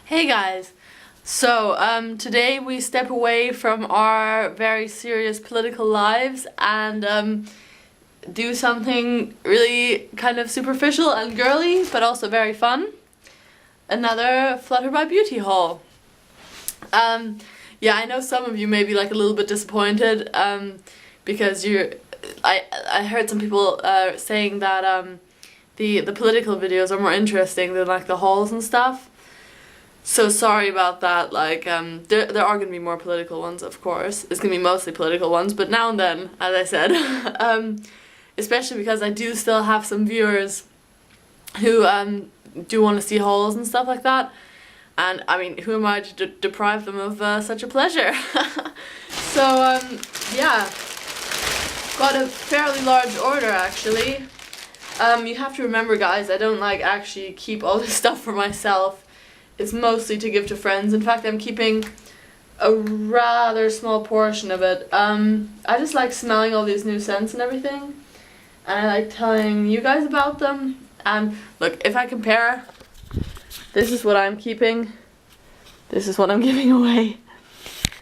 Hey guys! So, today we step away from our very serious political lives and do something really kind of superficial and girly, but also very fun. Another Flutterby beauty haul. Yeah, I know some of you may be like a little bit disappointed because I heard some people saying that the political videos are more interesting than like the hauls and stuff. So sorry about that. Like there are gonna be more political ones, of course. It's gonna be mostly political ones, but now and then, as I said, especially because I do still have some viewers who do want to see hauls and stuff like that. And I mean, who am I to deprive them of such a pleasure? So yeah, got a fairly large order actually. You have to remember, guys, I don't like actually keep all this stuff for myself. It's mostly to give to friends. In fact, I'm keeping a rather small portion of it. I just like smelling all these new scents and everything, and I like telling you guys about them. And look, if I compare, this is what I'm keeping, this is what I'm giving away.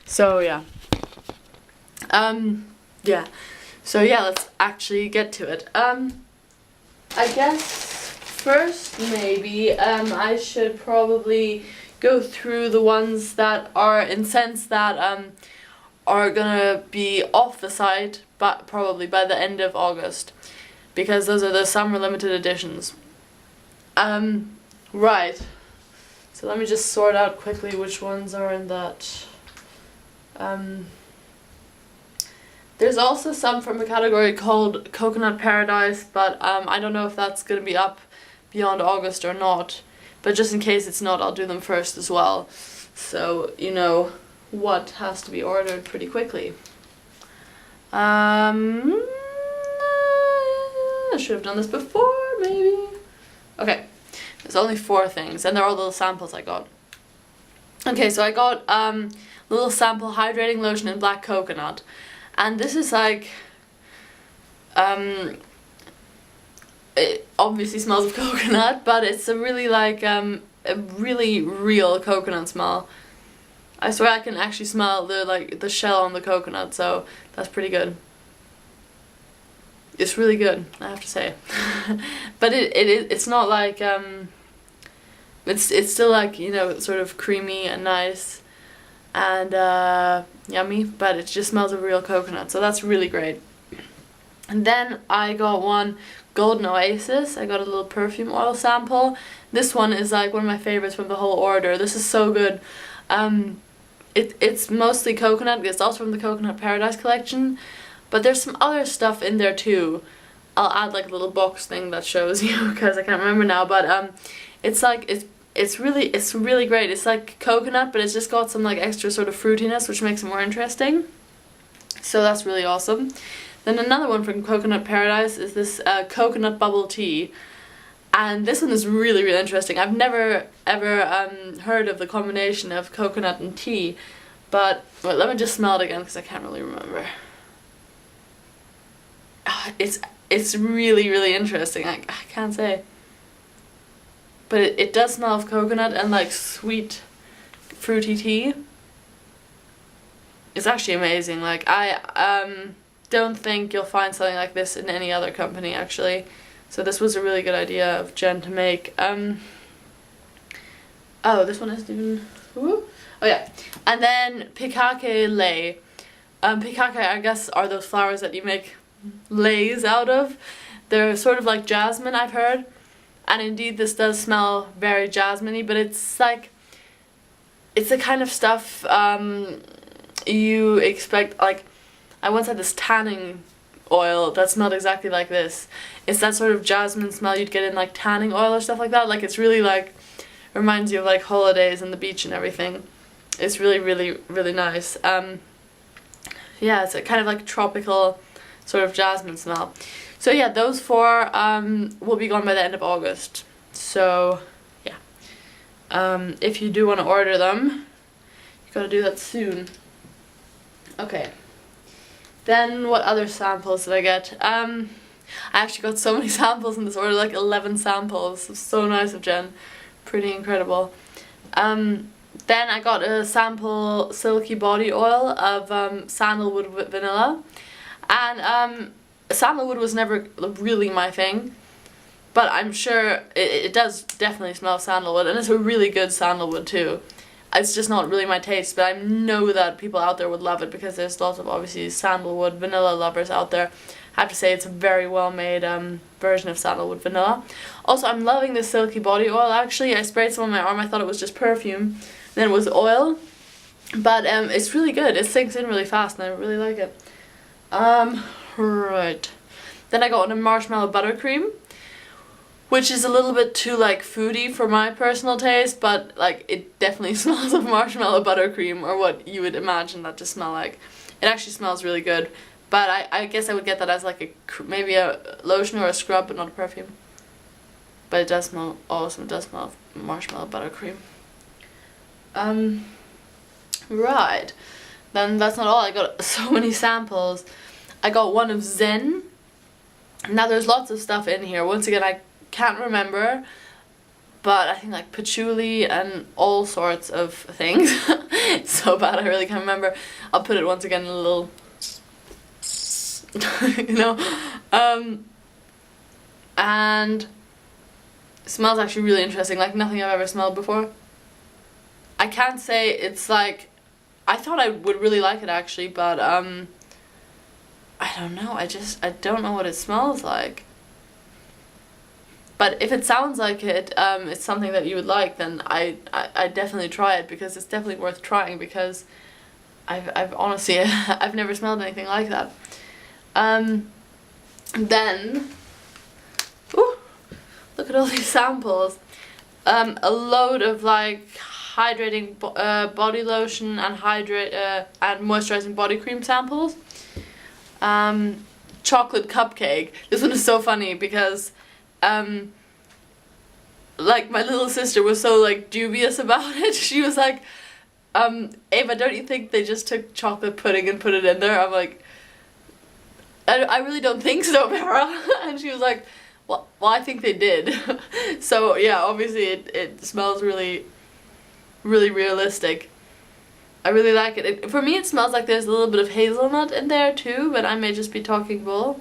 So yeah. So yeah, let's actually get to it. I guess first, maybe, I should probably go through the ones that are in scents that are gonna be off the site, but probably by the end of August, because those are the summer limited editions. Right. So let me just sort out quickly which ones are in that. There's also some from a category called Coconut Paradise, but I don't know if that's gonna be up beyond August or not, but just in case it's not, I'll do them first as well, so you know what has to be ordered pretty quickly. I should have done this before, maybe. Okay, there's only 4 things, and they're all little samples I got. Okay, so I got little sample hydrating lotion in black coconut, and this is like it obviously smells of coconut, but it's a really like a really real coconut smell. I swear I can actually smell the shell on the coconut, so that's pretty good. It's really good, I have to say. But it's not like it's still like, you know, sort of creamy and nice and yummy, but it just smells of real coconut, so that's really great. And then I got one Golden Oasis. I got a little perfume oil sample. This one is like one of my favorites from the whole order. This is so good. It's mostly coconut. It's also from the Coconut Paradise collection, but there's some other stuff in there too. I'll add like a little box thing that shows you because I can't remember now. But it's like it's really great. It's like coconut, but it's just got some like extra sort of fruitiness, which makes it more interesting. So that's really awesome. Then another one from Coconut Paradise is this coconut bubble tea, and this one is really, really interesting. I've never ever heard of the combination of coconut and tea, but well, let me just smell it again because I can't really remember. It's really, really interesting. I can't say, but it does smell of coconut and like sweet, fruity tea. It's actually amazing. Like I don't think you'll find something like this in any other company actually, so this was a really good idea of Jen to make. Oh, this one isn't even, ooh. Oh yeah, and then titlle. Titlle, I guess, are those flowers that you make leis out of. They're sort of like jasmine, I've heard, and indeed this does smell very jasmine-y, but it's like, it's the kind of stuff you expect. Like, I once had this tanning oil that smelled exactly like this. It's that sort of jasmine smell you'd get in like tanning oil or stuff like that. Like, it's really like, reminds you of like holidays and the beach and everything. It's really, really, really nice. Yeah, it's a kind of like tropical sort of jasmine smell. So yeah, those 4 will be gone by the end of August. So yeah, if you do want to order them, you gotta do that soon. Okay. Then what other samples did I get? I actually got so many samples in this order, like 11 samples. It was so nice of Jen. Pretty incredible. Then I got a sample silky body oil of sandalwood with vanilla, and sandalwood was never really my thing, but I'm sure it does definitely smell of sandalwood, and it's a really good sandalwood too. It's just not really my taste, but I know that people out there would love it because there's lots of obviously sandalwood vanilla lovers out there. I have to say it's a very well made version of sandalwood vanilla. Also, I'm loving this silky body oil actually. I sprayed some on my arm, I thought it was just perfume, then it was oil, but it's really good. It sinks in really fast and I really like it. Right. Then I got one marshmallow buttercream, which is a little bit too like foodie for my personal taste, but like it definitely smells of marshmallow buttercream, or what you would imagine that to smell like. It actually smells really good, but I guess I would get that as like maybe a lotion or a scrub, but not a perfume. But it does smell awesome. It does smell of marshmallow buttercream. Right. Then that's not all. I got so many samples. I got one of Zen. Now there's lots of stuff in here. Once again, I can't remember, but I think like patchouli and all sorts of things. It's so bad, I really can't remember. I'll put it once again in a little you know, and it smells actually really interesting, like nothing I've ever smelled before. I can't say it's like, I thought I would really like it actually, but I don't know, I don't know what it smells like. But if it sounds like it, it's something that you would like, then I definitely try it, because it's definitely worth trying, because I've honestly, I've never smelled anything like that. Then, ooh, look at all these samples. A load of like hydrating body lotion and and moisturizing body cream samples. Chocolate cupcake. This one is so funny because like my little sister was so like dubious about it. She was like, Ava, don't you think they just took chocolate pudding and put it in there? I'm like, I really don't think so, Vera. And she was like, well, I think they did. So yeah, obviously it smells really, really realistic. I really like it. For me it smells like there's a little bit of hazelnut in there too, but I may just be talking bull.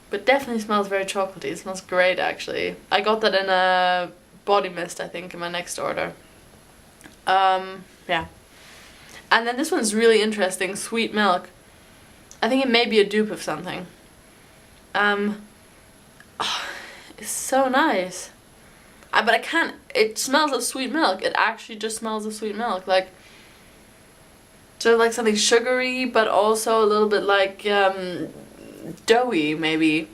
But definitely smells very chocolatey. It smells great actually. I got that in a body mist, I think, in my next order. Yeah. And then this one's really interesting, Sweet Milk. I think it may be a dupe of something. Oh, it's so nice. But I can't, it smells of sweet milk. It actually just smells of sweet milk. Like, sort of like something sugary, but also a little bit like doughy, maybe.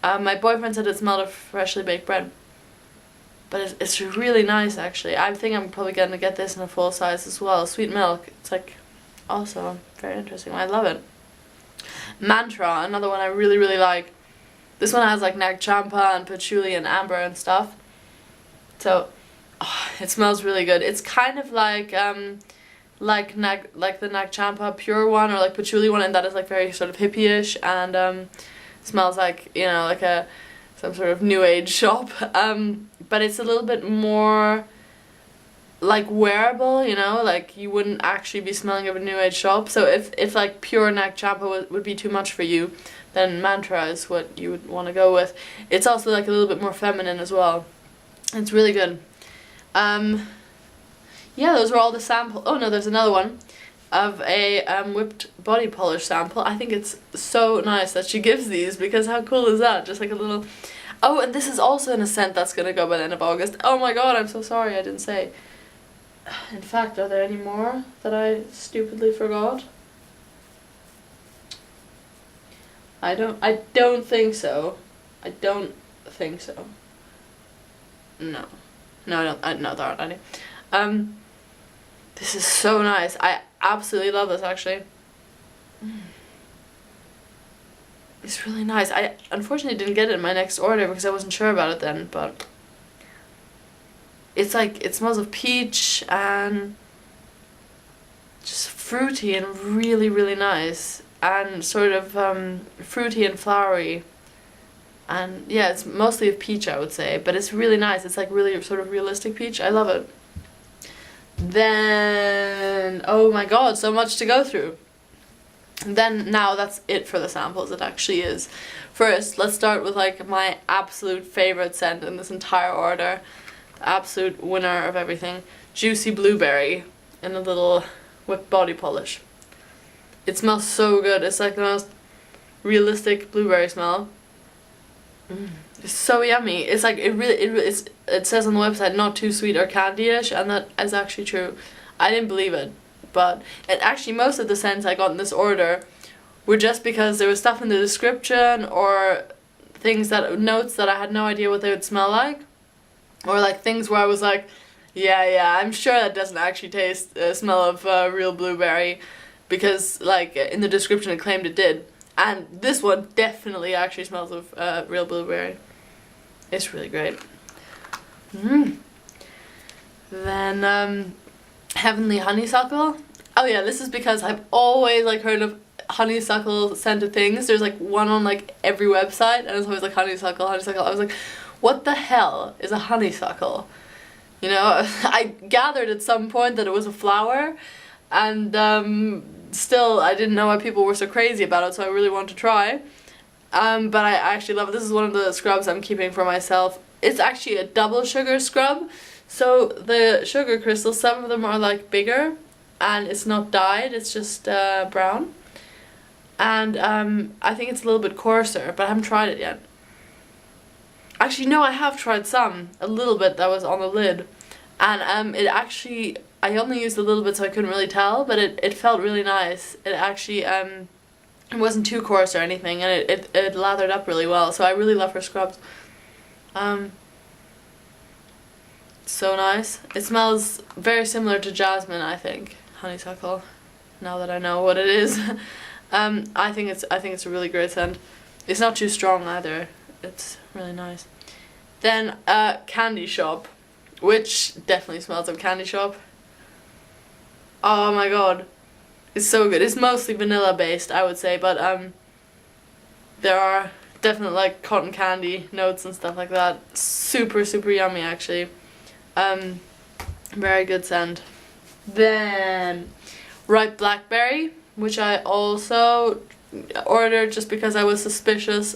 My boyfriend said it smelled of freshly baked bread. But it's really nice, actually. I think I'm probably going to get this in a full size as well. Sweet milk. It's like also very interesting. I love it. Mantra, another one I really, really like. This one has like nag champa and patchouli and amber and stuff. So, oh, it smells really good. It's kind of like the nag champa pure one, or like patchouli one, and that is like very sort of hippie-ish, and smells like, you know, like some sort of new age shop. But it's a little bit more like wearable, you know, like you wouldn't actually be smelling of a new age shop. So if like pure nag champa would be too much for you, then Mantra is what you would want to go with. It's also like a little bit more feminine as well. It's really good. Yeah, those were all the sample. Oh no, there's another one of a whipped body polish sample. I think it's so nice that she gives these, because how cool is that? Just like a little... Oh, and this is also in a scent that's gonna go by the end of August. Oh my god, I'm so sorry I didn't say. In fact, are there any more that I stupidly forgot? I don't think so. I don't think so. No. No, I don't. No, there aren't any. This is so nice. I absolutely love this, actually. It's really nice. I unfortunately didn't get it in my next order because I wasn't sure about it then, but it's like, it smells of peach and just fruity and really, really nice, and sort of fruity and flowery. And yeah, it's mostly of peach, I would say, but it's really nice. It's like really sort of realistic peach. I love it. Then, oh my god, so much to go through. Then now that's it for the samples, it actually is. First, let's start with like my absolute favorite scent in this entire order. Absolute winner of everything. Juicy Blueberry in a little whipped body polish. It smells so good. It's like the most realistic blueberry smell. It's so yummy. It's like it says on the website not too sweet or candy-ish, and that is actually true. I didn't believe it, but actually most of the scents I got in this order were just because there was stuff in the description or notes that I had no idea what they would smell like, or like things where I was like, yeah, I'm sure that doesn't actually smell of real blueberry, because like in the description it claimed it did. And this one definitely actually smells of real blueberry. It's really great. Then Heavenly Honeysuckle. Oh yeah, this is because I've always like heard of honeysuckle scented things. There's like one on like every website, and it's always like honeysuckle. I was like, what the hell is a honeysuckle? You know, I gathered at some point that it was a flower, and still I didn't know why people were so crazy about it, so I really wanted to try. But I actually love it. This is one of the scrubs I'm keeping for myself. It's actually a double sugar scrub, so the sugar crystals, some of them are like bigger, and it's not dyed, it's just brown. And I think it's a little bit coarser, but I haven't tried it yet. Actually, no, I have tried a little bit that was on the lid, and it actually, I only used a little bit so I couldn't really tell, but it felt really nice. It actually, it wasn't too coarse or anything, and it lathered up really well, so I really love her scrubs. So nice. It smells very similar to jasmine, I think, honeysuckle, now that I know what it is. I think it's a really great scent. It's not too strong either. It's really nice. Then Candy Shop, which definitely smells of Candy Shop. Oh my god, it's so good. It's mostly vanilla based, I would say, but there are definitely like cotton candy notes and stuff like that. Super yummy actually. Very good scent. Then Ripe Blackberry, which I also ordered just because I was suspicious,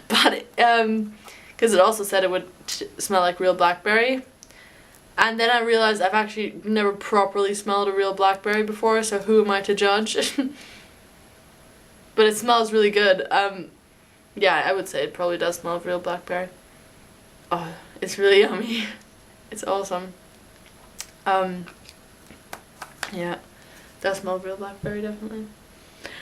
but because it also said it would smell like real blackberry, and then I realized I've actually never properly smelled a real blackberry before, so who am I to judge? But it smells really good. Yeah, I would say it probably does smell of real blackberry. Oh, it's really yummy. It's awesome. Yeah, does smell of real blackberry, definitely.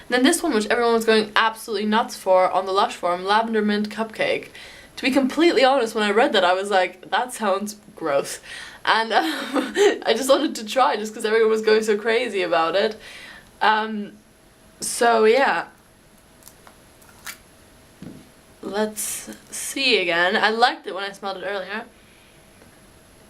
Then this one, which everyone was going absolutely nuts for on the Lush forum, Lavender Mint Cupcake. To be completely honest, when I read that, I was like, that sounds gross. And I just wanted to try just because everyone was going so crazy about it. So yeah. Let's see again. I liked it when I smelled it earlier.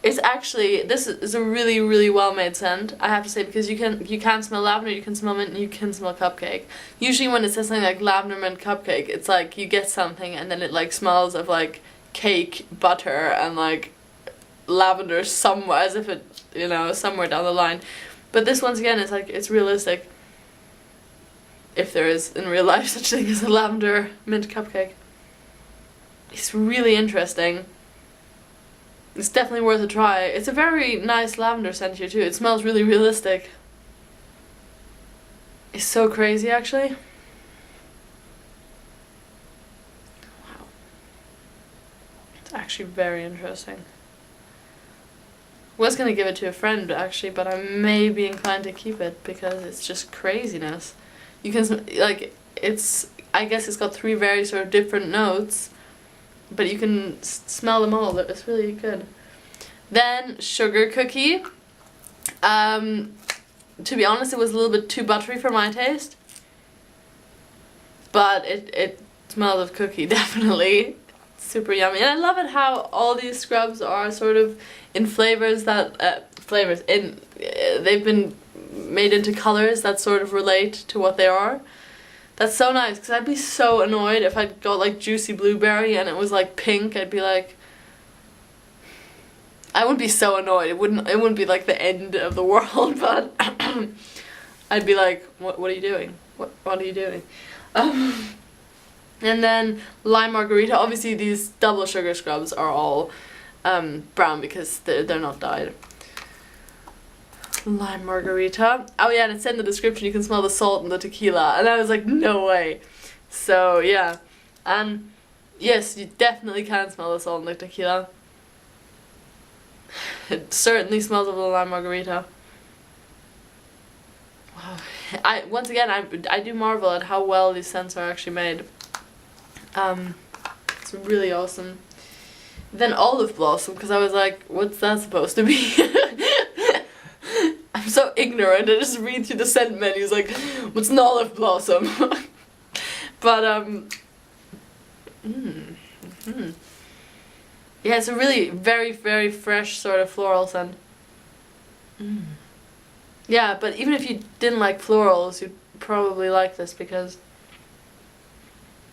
It's actually, this is a really well made scent, I have to say, because you can smell lavender, you can smell mint, and you can smell cupcake. Usually when it says something like lavender mint cupcake, it's like you get something and then it like smells of like cake, butter, and like lavender somewhere, as if it, you know, somewhere down the line. But this, once again, is like, it's realistic. If there is in real life such thing as a lavender mint cupcake. It's really interesting. It's definitely worth a try. It's a very nice lavender scent here too. It smells really realistic. It's so crazy actually. Wow. It's actually very interesting. Was gonna give it to a friend actually, but I may be inclined to keep it because it's just craziness. You can, like, I guess it's got 3 very sort of different notes, but you can smell them all. It's really good. Then Sugar Cookie. To be honest, it was a little bit too buttery for my taste, but it smells of cookie, definitely. Super yummy. And I love it how all these scrubs are sort of in flavors that they've been made into colors that sort of relate to what they are. That's so nice, because I'd be so annoyed if I'd got like Juicy Blueberry and it was like pink. I'd be like, I wouldn't be so annoyed. It wouldn't be like the end of the world, but I'd be like, what are you doing? What are you doing? And then lime margarita. Obviously these double sugar scrubs are all brown because they're not dyed. Lime margarita. Oh yeah, and it said in the description you can smell the salt in the tequila, and I was like, no way. So yeah, and yes, you definitely can smell the salt in the tequila. It certainly smells of the lime margarita. Wow. Once again, I do marvel at how well these scents are actually made. It's really awesome. Then olive blossom, because I was like, what's that supposed to be? I'm so ignorant. I just read through the scent menus like, what's an olive blossom? But yeah, it's a really very, very fresh sort of floral scent. Yeah, but even if you didn't like florals, you'd probably like this because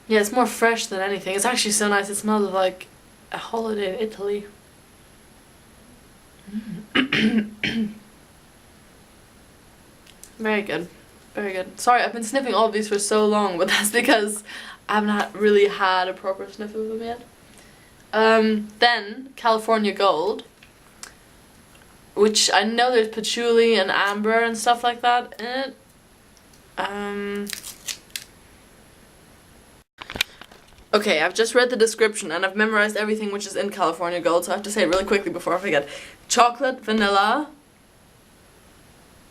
yeah, it's more fresh than anything. It's actually so nice. It smells like a holiday in Italy. Very good. Very good. Sorry, I've been sniffing all of these for so long, but that's because I haven't really had a proper sniff of them yet. Then California Gold, which I know there's patchouli and amber and stuff like that in it. Okay, I've just read the description and I've memorized everything which is in California Gold, so I have to say it really quickly before I forget. Chocolate, vanilla,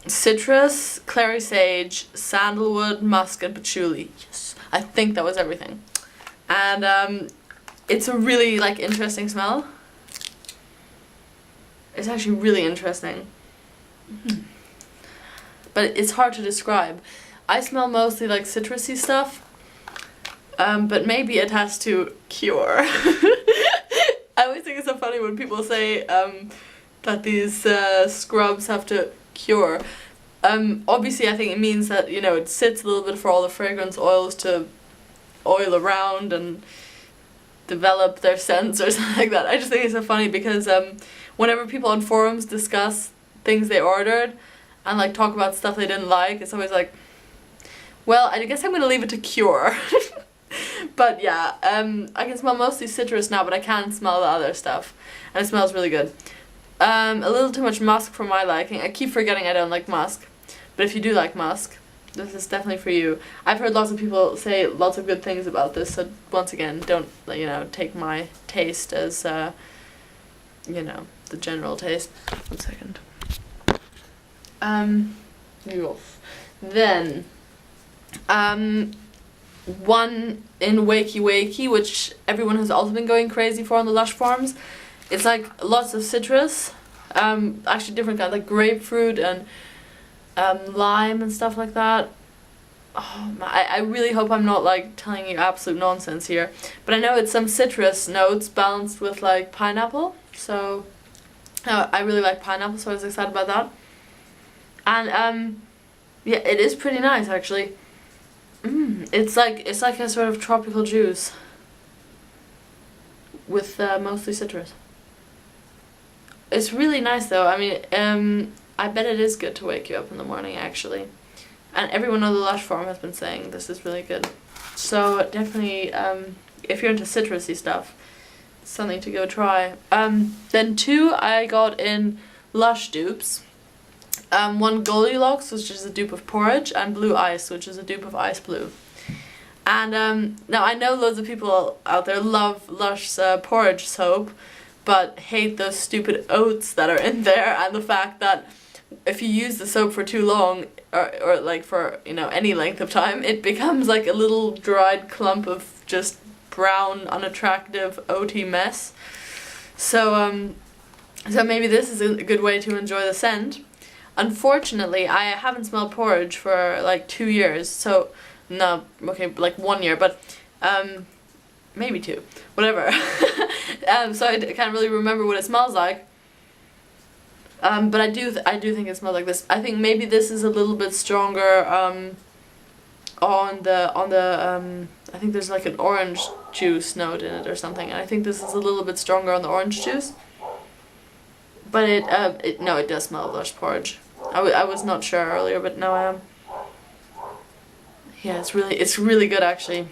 citrus, clary sage, sandalwood, musk, and patchouli. Yes, I think that was everything. And it's a really like interesting smell. It's actually really interesting. But it's hard to describe. I smell mostly like citrusy stuff. But maybe it has to cure. I always think it's so funny when people say that these scrubs have to cure. Obviously I think it means that, you know, it sits a little bit for all the fragrance oils to oil around and develop their scents or something like that. I just think it's so funny because whenever people on forums discuss things they ordered and like talk about stuff they didn't like, it's always like, well, I guess I'm gonna leave it to cure. But yeah, I can smell mostly citrus now, but I can smell the other stuff, and it smells really good. A little too much musk for my liking. I keep forgetting I don't like musk, but if you do like musk, this is definitely for you. I've heard lots of people say lots of good things about this, so once again, don't, you know, take my taste as, you know, the general taste. 1 second. Then, one in Wakey Wakey, which everyone has also been going crazy for on the Lush forums. It's like lots of citrus, actually different kinds, like grapefruit and lime and stuff like that. Oh, I really hope I'm not like telling you absolute nonsense here, but I know it's some citrus notes balanced with like pineapple, so I really like pineapple, so I was excited about that. And yeah, it is pretty nice actually. It's like a sort of tropical juice with mostly citrus. It's really nice though. I mean, I bet it is good to wake you up in the morning actually. And everyone on the Lush forum has been saying this is really good. So definitely, if you're into citrusy stuff, it's something to go try. Then 2 I got in Lush dupes. 1 Goldilocks, which is a dupe of porridge, and Blue Ice, which is a dupe of Ice Blue. And now I know loads of people out there love Lush porridge soap, but hate those stupid oats that are in there, and the fact that if you use the soap for too long, or like for, you know, any length of time, it becomes like a little dried clump of just brown, unattractive, oaty mess. So so maybe this is a good way to enjoy the scent. Unfortunately, I haven't smelled porridge for like 2 years, so no, okay, like 1 year, but maybe 2, whatever. So I can't really remember what it smells like. But I do think it smells like this. I think maybe this is a little bit stronger on the I think there's like an orange juice note in it or something, and I think this is a little bit stronger on the orange juice. But no, it does smell of Lush porridge. I was not sure earlier, but now I am. Yeah, it's really good actually.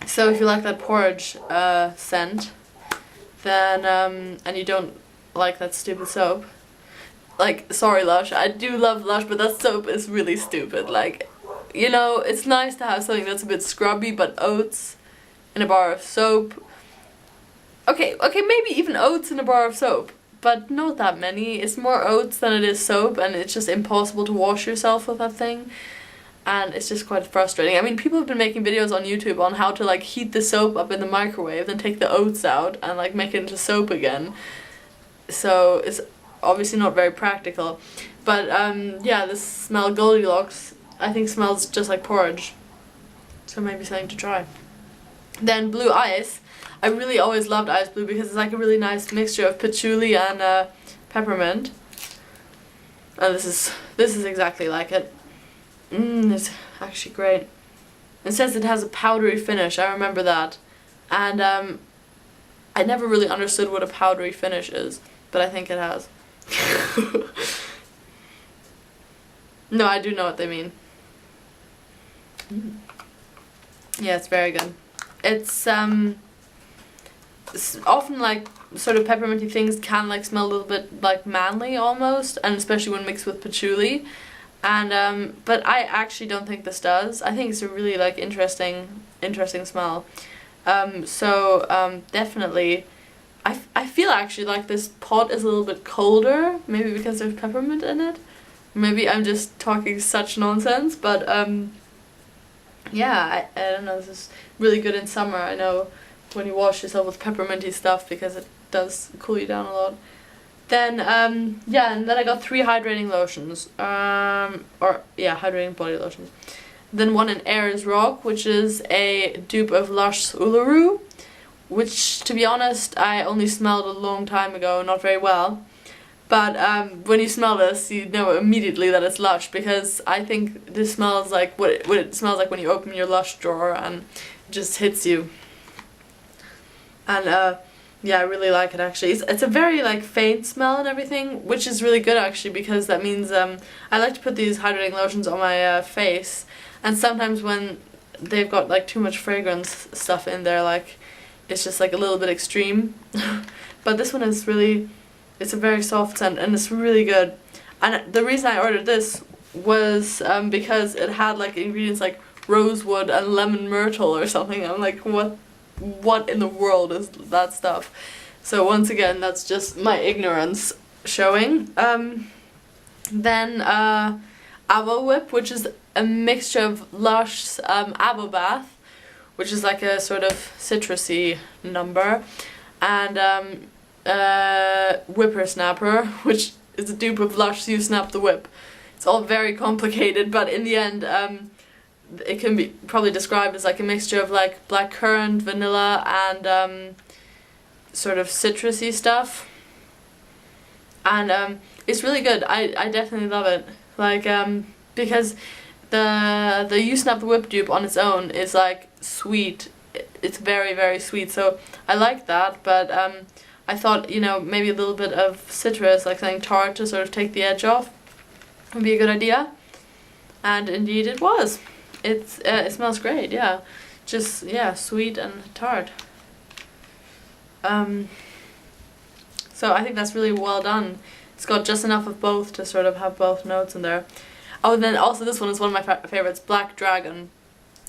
So if you like that porridge scent, then and you don't like that stupid soap, like, sorry Lush, I do love Lush, but that soap is really stupid. Like, you know, it's nice to have something that's a bit scrubby, but oats in a bar of soap. Okay, maybe even oats in a bar of soap, but not that many. It's more oats than it is soap, and it's just impossible to wash yourself with that thing. And it's just quite frustrating. I mean, people have been making videos on YouTube on how to like heat the soap up in the microwave, then take the oats out and like make it into soap again. So it's obviously not very practical. But yeah, this smell Goldilocks, I think smells just like porridge. So maybe something to try. Then Blue Ice. I really always loved Ice Blue because it's like a really nice mixture of patchouli and peppermint. And this is exactly like it. It's actually great. It says it has a powdery finish, I remember that. And I never really understood what a powdery finish is, but I think it has. No, I do know what they mean. Yeah, it's very good. It's often like sort of pepperminty things can like smell a little bit like manly almost, and especially when mixed with patchouli. And but I actually don't think this does. I think it's a really like interesting smell. So definitely I feel actually like this pot is a little bit colder, maybe because there's peppermint in it. Maybe I'm just talking such nonsense, but yeah, I don't know, this is really good in summer. I know when you wash yourself with pepperminty stuff, because it does cool you down a lot. Then yeah, and then I got 3 hydrating lotions, hydrating body lotions. Then one in Ayers Rock, which is a dupe of Lush's Uluru, which to be honest I only smelled a long time ago, not very well. But when you smell this, you know immediately that it's Lush, because I think this smells like what it smells like when you open your Lush drawer, and it just hits you. And yeah, I really like it actually. It's a very like faint smell and everything, which is really good actually, because that means I like to put these hydrating lotions on my face, and sometimes when they've got like too much fragrance stuff in there, like it's just like a little bit extreme. But this one is really, it's a very soft scent and it's really good. And the reason I ordered this was because it had like ingredients like rosewood and lemon myrtle or something. I'm like, what in the world is that stuff? So once again, that's just my ignorance showing. Then Avo Whip, which is a mixture of Lush's Avo Bath, which is like a sort of citrusy number, and Whippersnapper, which is a dupe of Lush's You Snap the Whip. It's all very complicated, but in the end it can be probably described as like a mixture of like blackcurrant, vanilla, and sort of citrusy stuff. And it's really good. I definitely love it. Like because the You Snap the Whip dupe on its own is like sweet. It's very, very sweet. So I like that, but I thought, you know, maybe a little bit of citrus, like something tart to sort of take the edge off, would be a good idea. And indeed it was. It smells great, yeah. Just, yeah, sweet and tart. So I think that's really well done. It's got just enough of both to sort of have both notes in there. Oh, and then also this one is one of my favorites, Black Dragon.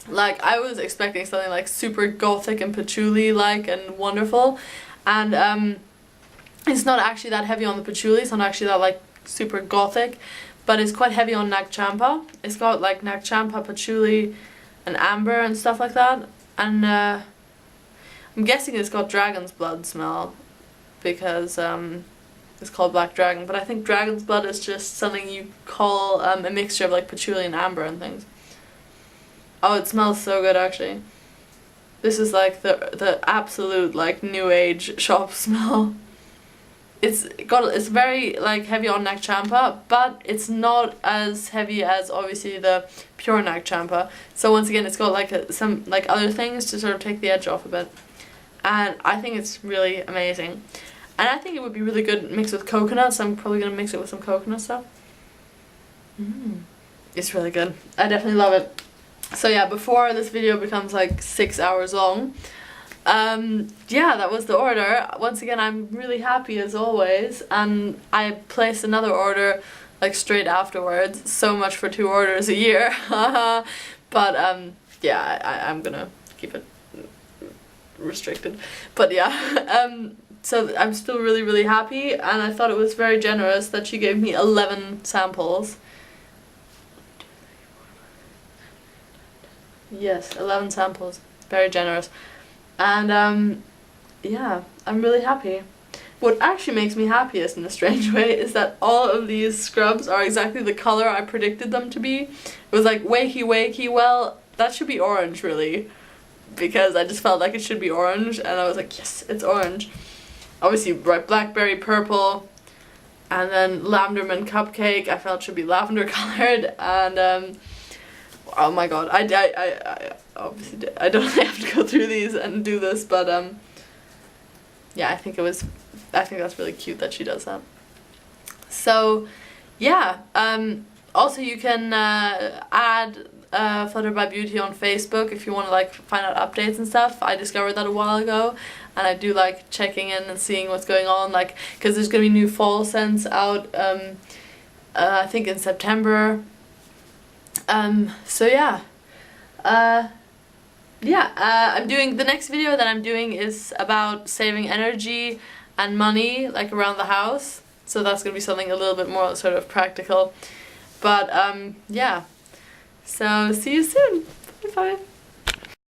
Like, I was expecting something like super gothic and patchouli-like and wonderful. And it's not actually that heavy on the patchouli, it's not actually that like super gothic. But it's quite heavy on Nag Champa. It's got like Nag Champa, patchouli, and amber and stuff like that. And I'm guessing it's got dragon's blood smell, because it's called Black Dragon. But I think dragon's blood is just something you call a mixture of like patchouli and amber and things. Oh, it smells so good actually. This is like the absolute like new age shop smell. It's very like heavy on Nag Champa, but it's not as heavy as obviously the pure Nag Champa. So once again, it's got like some like other things to sort of take the edge off a bit, and I think it's really amazing. And I think it would be really good mixed with coconut, so I'm probably going to mix it with some coconut stuff. It's really good. I definitely love it. So yeah, before this video becomes like 6 hours long, yeah, that was the order. Once again, I'm really happy as always, and I placed another order like straight afterwards. So much for 2 orders a year. But yeah, I'm gonna keep it restricted. But yeah, so I'm still really, really happy, and I thought it was very generous that she gave me 11 samples. Yes, 11 samples. Very generous. And yeah, I'm really happy. What actually makes me happiest in a strange way is that all of these scrubs are exactly the color I predicted them to be. It was like wakey wakey, well, that should be orange really, because I just felt like it should be orange, and I was like, yes, it's orange. Obviously, right, blackberry purple, and then lavender mint cupcake I felt should be lavender colored, and oh my god, I obviously I don't have to go through these and do this, but yeah, I think that's really cute that she does that. So yeah, also you can add Flutterby Beauty on Facebook if you want to like find out updates and stuff. I discovered that a while ago, and I do like checking in and seeing what's going on, like, because there's gonna be new fall scents out I think in September. So yeah, I'm doing, the next video that I'm doing is about saving energy and money, like around the house, so that's gonna be something a little bit more sort of practical. But yeah, so see you soon. Bye bye.